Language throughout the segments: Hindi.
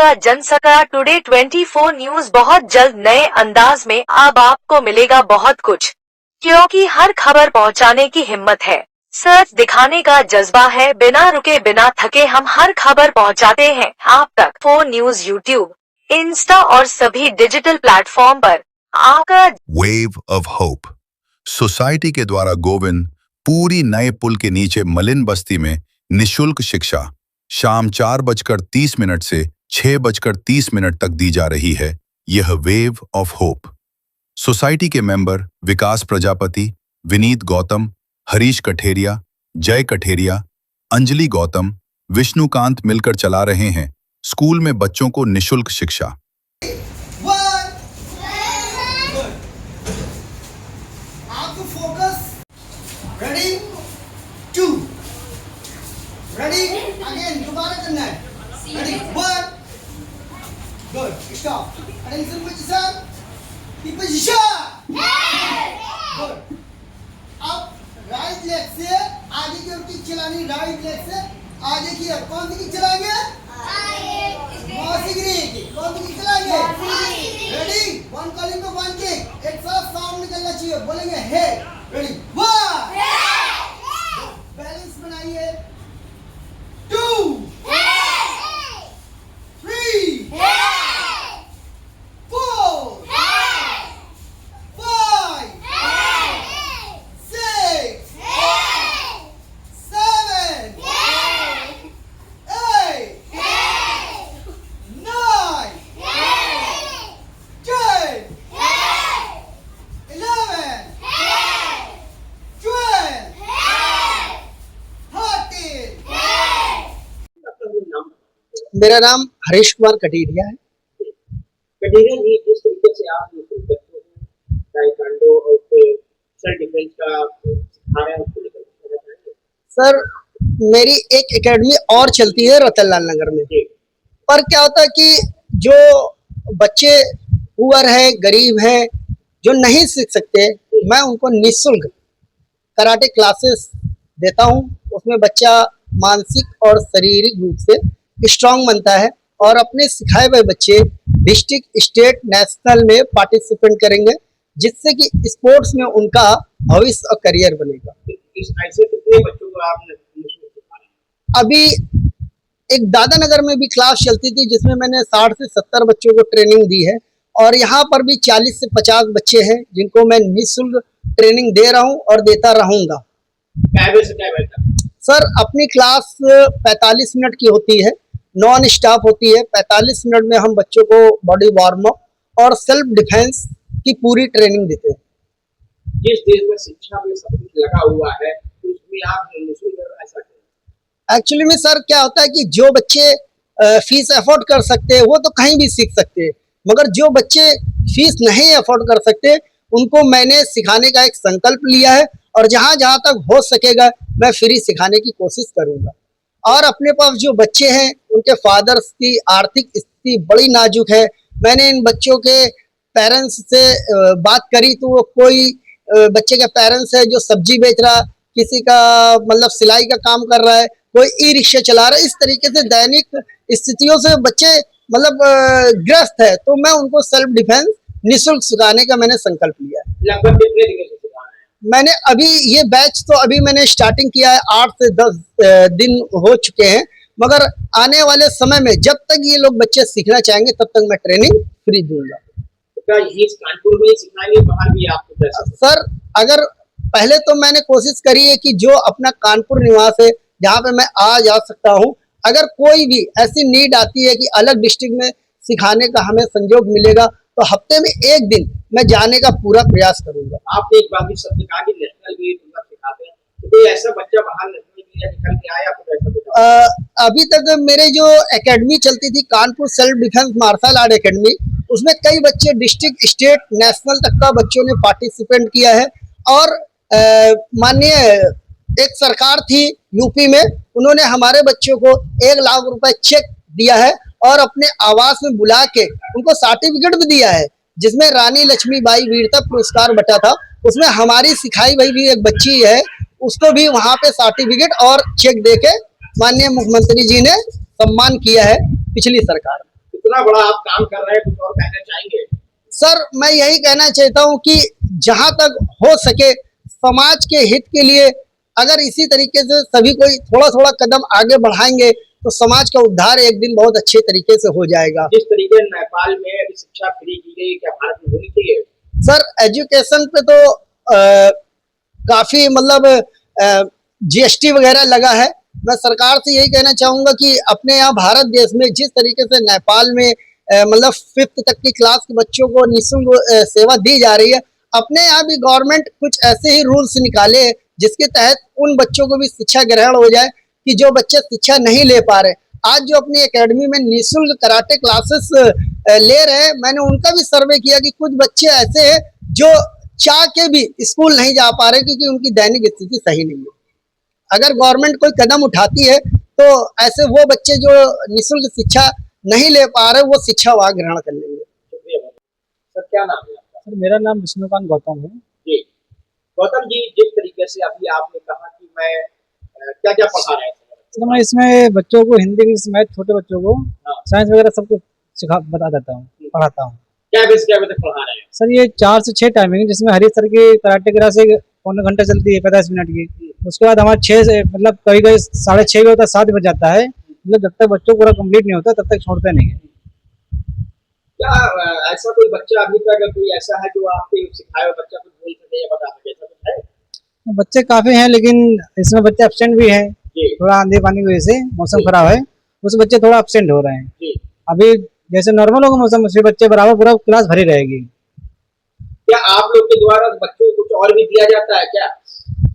आपका जनसका टुडे 24 न्यूज बहुत जल्द नए अंदाज में। अब आपको मिलेगा बहुत कुछ, क्योंकि हर खबर पहुंचाने की हिम्मत है, सच दिखाने का जज्बा है। बिना रुके बिना थके हम हर खबर पहुंचाते हैं आप तक। 4 न्यूज यूट्यूब, इंस्टा और सभी डिजिटल प्लेटफॉर्म पर आपका। वेव ऑफ होप सोसाइटी के द्वारा गोविंद पूरी नए पुल के नीचे मलिन बस्ती में निशुल्क शिक्षा शाम 4:30 से 6:30 तक दी जा रही है। यह वेव ऑफ होप सोसाइटी के मेंबर विकास प्रजापति, विनीत गौतम, हरीश कठेरिया, जय कठेरिया, अंजलि गौतम, विष्णुकांत मिलकर चला रहे हैं स्कूल में बच्चों को निशुल्क शिक्षा। Ready? 2. Ready? Again, दोबारा करना है. Ready? 1. Good. Stop. Attention position. Keep position. Good. अब राइट लेग से आगे की ओर किक चलानी. राइट लेग से आगे की ओर. कौन सी किक चलाएंगे? मौसी की. कौन सी किक चलाएंगे? Ready? 1 calling to 1 kick. एक साथ साउंड निकलना चाहिए. बोलेंगे हे. Ready? 1. बैलेंस बनाइए. 2. 3. 4. 5. 6. 7. 8. 9. 10. 11. 12. 13. मेरा नाम हरीश कुमार कटेरिया है। कटेरिया जी, जिस तरीके से आप बच्चों को ताइक्वांडो और सेल्फ डिफेंस का सिखा रहे हैं, उसको लेकर कुछ कहना चाहेंगे? सर, मेरी एक एकेडमी और चलती है रतनलाल नगर में। पर क्या होता है कि जो बच्चे पुअर है, गरीब है, जो नहीं सीख सकते, मैं उनको निःशुल्क कराटे क्लासेस देता हूँ। उसमें बच्चा मानसिक और शारीरिक रूप से स्ट्रांग बनता है और अपने सिखाए हुए बच्चे डिस्ट्रिक्ट, स्टेट, नेशनल में पार्टिसिपेट करेंगे, जिससे कि स्पोर्ट्स में उनका भविष्य और करियर बनेगा। इस ऐसे कितने बच्चों को आपने निःशुल्क सिखाया? अभी एक दादा नगर में भी क्लास चलती थी, जिसमें मैंने 60 से 70 बच्चों को ट्रेनिंग दी है, और यहाँ पर भी 40 से 50 बच्चे हैं जिनको मैं निःशुल्क ट्रेनिंग दे रहा हूँ और देता रहूँगा। सर, अपनी क्लास 45 मिनट की होती है, नॉन स्टॉप होती है। 45 मिनट में हम बच्चों को बॉडी वार्म अप और सेल्फ डिफेंस की पूरी ट्रेनिंग देते हैं। जिस देश में शिक्षा में सब कुछ लगा हुआ है, उसमें आप निःशुल्क ऐसा करें? एक्चुअली में सर क्या होता है कि जो बच्चे फीस अफोर्ड कर सकते हैं वो तो कहीं भी सीख सकते हैं, मगर जो बच्चे फीस नहीं अफोर्ड कर सकते उनको मैंने सिखाने का एक संकल्प लिया है, और जहाँ जहाँ तक हो सकेगा मैं फ्री सिखाने की कोशिश करूँगा। और अपने पास जो बच्चे हैं उनके फादर्स की आर्थिक स्थिति बड़ी नाजुक है। मैंने इन बच्चों के पेरेंट्स से बात करी तो वो कोई बच्चे के पेरेंट्स है जो सब्जी बेच रहा, किसी का मतलब सिलाई का काम कर रहा है, कोई ई रिक्शा चला रहा है। इस तरीके से दैनिक स्थितियों से बच्चे मतलब ग्रस्त है, तो मैं उनको सेल्फ डिफेंस निःशुल्क सिखाने का मैंने संकल्प लिया है। लगभग कितने दिनों से सिखा रहे हैं? मैंने अभी ये बैच तो अभी मैंने स्टार्टिंग किया है, 8 से 10 दिन हो चुके हैं, मगर आने वाले समय में जब तक ये लोग बच्चे सीखना चाहेंगे तब तक मैं ट्रेनिंग फ्री दूंगा। क्या ये कानपुर में सिखाएंगे, बाहर भी आपको? सर, अगर पहले तो मैंने कोशिश करी है कि जो अपना कानपुर निवास है जहाँ पे मैं आ जा सकता हूँ, अगर कोई भी ऐसी नीड आती है कि अलग डिस्ट्रिक्ट में सिखाने का हमें संयोग मिलेगा तो हफ्ते में एक दिन मैं जाने का पूरा प्रयास करूंगा। आपने एक बात भी शब्द कहा कि नेशनल भी सिखाते हैं, तो कोई ऐसा बच्चा बाहर नेशनल के लिए निकल के आया आपको ऐसा कुछ? अभी तक मेरे जो एकेडमी चलती थी Kanpur self defence martial art academy, उसमें कई बच्चे डिस्ट्रिक्ट, स्टेट, नेशनल तक का बच्चों ने पार्टिसिपेट किया है। और माननीय एक सरकार थी यूपी में, उन्होंने हमारे बच्चों को 1 लाख रुपए चेक दिया है और अपने आवास में बुला के उनको सर्टिफिकेट भी दिया है, जिसमें रानी लक्ष्मीबाई वीरता पुरस्कार बटा था। उसमें हमारी सिखाई भाई भी एक बच्ची है, उसको भी वहां पे सर्टिफिकेट और चेक देके माननीय मुख्यमंत्री जी ने सम्मान किया है पिछली सरकार में। इतना बड़ा आप काम कर रहे हैं, कुछ और कहना चाहेंगे? सर मैं यही कहना चाहता हूँ कि जहां तक हो सके समाज के हित के लिए अगर इसी तरीके से सभी कोई थोड़ा थोड़ा कदम आगे बढ़ाएंगे तो समाज का उद्धार एक दिन बहुत अच्छे तरीके से हो जाएगा। जिस तरीके से नेपाल में अभी शिक्षा फ्री की गई, क्या भारत में होनी चाहिए? सर एजुकेशन पे तो काफी मतलब जीएसटी वगैरह लगा है। मैं सरकार से यही कहना चाहूंगा कि अपने यहाँ भारत देश में जिस तरीके से नेपाल में मतलब 5th तक की क्लास के बच्चों को निःशुल्क सेवा दी जा रही है, अपने यहाँ भी गवर्नमेंट कुछ ऐसे ही रूल्स निकाले जिसके तहत उन बच्चों को भी शिक्षा ग्रहण हो जाए कि जो बच्चे शिक्षा नहीं ले पा रहे। आज जो अपनी एकेडमी में निःशुल्क कराटे क्लासेस ले रहे हैं, मैंने उनका भी सर्वे किया कि कुछ बच्चे ऐसे हैं जो चाह के भी स्कूल नहीं जा पा रहे क्योंकि उनकी दैनिक स्थिति सही नहीं है। अगर गवर्नमेंट कोई कदम उठाती है तो ऐसे वो बच्चे जो निःशुल्क शिक्षा नहीं ले पा रहे वो शिक्षा वहाँ ग्रहण कर लेंगे। शुक्रिया सर। क्या नाम है आपका? सर मेरा नाम विष्णुकांत गौतम है। जी गौतम जी, जिस तरीके से अभी आपने कहा कि मैं क्या क्या पढ़ा रहे हैं, सर मैं इसमें बच्चों को हिंदी इंग्लिश मैथ, छोटे बच्चों को साइंस वगैरह सब कुछ बता देता हूँ, पढ़ाता हूँ। क्या बजे पढ़ा रहे हैं? सर ये 4 से 6 टाइमिंग, जिसमें हरी सर की कराटे क्लास 1 घंटा चलती है 45 मिनट की। उसके बाद हमारा 6 से मतलब कभी कभी 6:30 भी होता है, 7 बज जाता है। मतलब जब तक बच्चों पूरा कंप्लीट नहीं होता तब तक छोड़ते नहीं है। क्या ऐसा कोई बच्चा अभी तक कोई ऐसा है जो आपके सिखाए हुए बच्चा कुछ बोल सके या बता सके, ऐसा कुछ है? बच्चे काफी हैं लेकिन इसमें बच्चे एब्सेंट भी हैं। जी। थोड़ा आंधी पानी की वजह से मौसम खराब है, उस बच्चे थोड़ा एब्सेंट हो रहे हैं। जी। अभी जैसे नॉर्मल होगा मौसम, उसके बच्चे बराबर पूरा क्लास भरी रहेगी। क्या आप लोग के द्वारा बच्चों को कुछ और भी दिया जाता है क्या?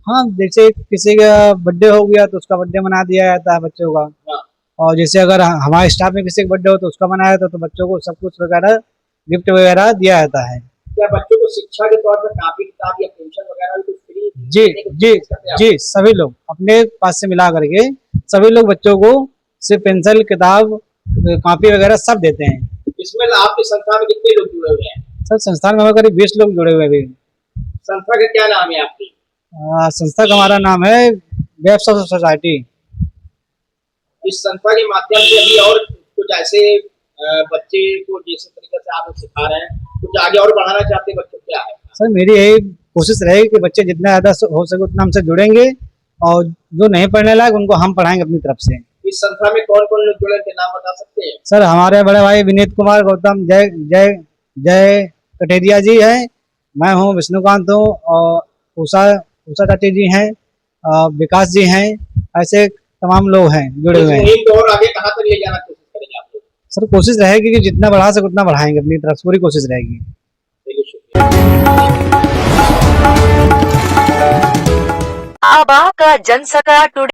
हाँ, जैसे किसी का बर्थडे हो गया तो उसका बर्थडे मना दिया जाता है बच्चों का। हाँ। और जैसे अगर हमारे स्टाफ में किसी का बर्थडे हो तो उसका मनाया जाता है, तो बच्चों को सब कुछ वगैरह गिफ्ट वगैरह दिया जाता है। क्या बच्चों को शिक्षा के तौर पर कॉपी किताब या पेंशन वगैरह भी कुछ फ्री? जी जी जी, सभी लोग अपने पास से मिला करके सभी लोग बच्चों को सिर्फ पेंसिल, किताब, कॉपी वगैरह सब देते हैं। इसमें आपकी संस्था में कितने लोग जुड़े हुए हैं? सर संस्थान में हमारे करीब 20 लोग जुड़े हुए हैं। संस्था का क्या नाम है आपकी? संस्था का हमारा नाम है वेब्स ऑफ सोसाइटी। इस संस्था के माध्यम से अभी और कुछ ऐसे बच्चे को जिस तरीके से आप सिखा रहे हैं, कुछ आगे और बढ़ाना चाहते हैं बच्चों, क्या है? सर मेरी यही कोशिश रहेगी कि बच्चे जितना ज्यादा हो सके उतना हमसे जुड़ेंगे और जो नहीं पढ़ने लायक उनको हम पढ़ाएंगे अपनी तरफ से। इस संस्था में कौन कौन लोग जुड़े हैं, नाम बता सकते हैं? सर हमारे बड़े भाई विनीत कुमार गौतम, जय जय जय कटेरिया जी है, मैं हूँ, विष्णुकांत हूँ, और उषा चाची जी हैं, विकास जी हैं, ऐसे तमाम लोग हैं जुड़े हुए हैं। मुहिम को और आगे कहाँ तक ले जाना कोशिश करेंगे आप लोग? सर कोशिश रहेगी कि जितना बढ़ा सके उतना बढ़ाएंगे, अपनी तरफ से पूरी कोशिश रहेगी। अब आपका जनसका टुडे